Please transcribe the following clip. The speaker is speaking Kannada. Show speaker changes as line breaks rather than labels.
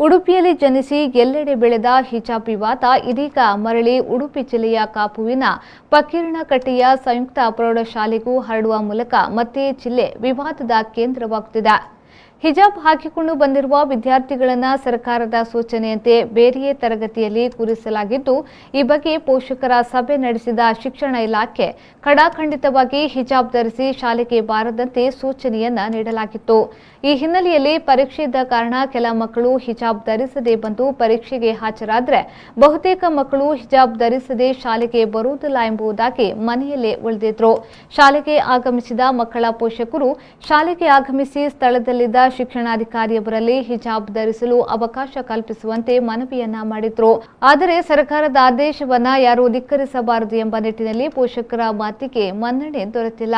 ಉಡುಪಿಯಲ್ಲಿ ಜನಿಸಿ ಎಲ್ಲೆಡೆ ಬೆಳೆದ ಹಿಜಾಬ್ ವಿವಾದ ಇದೀಗ ಮರಳಿ ಉಡುಪಿ ಜಿಲ್ಲೆಯ ಕಾಪುವಿನ ಪಕ್ಕೀರನಕಟ್ಟೆಯ ಸಂಯುಕ್ತ ಪ್ರೌಢಶಾಲೆಗೂ ಹರಡುವ ಮೂಲಕ ಮತ್ತೆ ಜಿಲ್ಲೆ ವಿವಾದದ ಕೇಂದ್ರವಾಗುತ್ತಿದೆ. ಹಿಜಾಬ್ ಹಾಕಿಕೊಂಡು ಬಂದಿರುವ ವಿದ್ಯಾರ್ಥಿಗಳನ್ನು ಸರ್ಕಾರದ ಸೂಚನೆಯಂತೆ ಬೇರೆಯೇ ತರಗತಿಯಲ್ಲಿ ಕೂರಿಸಲಾಗಿದ್ದು, ಈ ಬಗ್ಗೆ ಪೋಷಕರ ಸಭೆ ನಡೆಸಿದ ಶಿಕ್ಷಣ ಇಲಾಖೆ ಖಡಾಖಂಡಿತವಾಗಿ ಹಿಜಾಬ್ ಧರಿಸಿ ಶಾಲೆಗೆ ಬಾರದಂತೆ ಸೂಚನೆಯನ್ನ ನೀಡಲಾಗಿತ್ತು. ಈ ಹಿನ್ನೆಲೆಯಲ್ಲಿ ಪರೀಕ್ಷೆ ಇದ್ದ ಕಾರಣ ಕೆಲ ಮಕ್ಕಳು ಹಿಜಾಬ್ ಧರಿಸದೆ ಬಂದು ಪರೀಕ್ಷೆಗೆ ಹಾಜರಾದರೆ ಬಹುತೇಕ ಮಕ್ಕಳು ಹಿಜಾಬ್ ಧರಿಸದೆ ಶಾಲೆಗೆ ಬರುವುದಿಲ್ಲ ಎಂಬುದಾಗಿ ಮನೆಯಲ್ಲೇ ಉಳಿದಿದ್ರು. ಶಾಲೆಗೆ ಆಗಮಿಸಿದ ಮಕ್ಕಳ ಪೋಷಕರು ಶಾಲೆಗೆ ಆಗಮಿಸಿ ಸ್ಥಳದಲ್ಲಿದ್ದ ಶಿಕ್ಷಣಾಧಿಕಾರಿಯವರಲ್ಲಿ ಹಿಜಾಬ್ ಧರಿಸಲು ಅವಕಾಶ ಕಲ್ಪಿಸುವಂತೆ ಮನವಿಯನ್ನ ಮಾಡಿದ್ರು. ಆದರೆ ಸರ್ಕಾರದ ಆದೇಶವನ್ನ ಯಾರೂ ಧಿಕ್ಕರಿಸಬಾರದು ಎಂಬ ನಿಟ್ಟಿನಲ್ಲಿ ಪೋಷಕರ ಮಾತಿಗೆ ಮನ್ನಣೆ ದೊರೆತಿಲ್ಲ.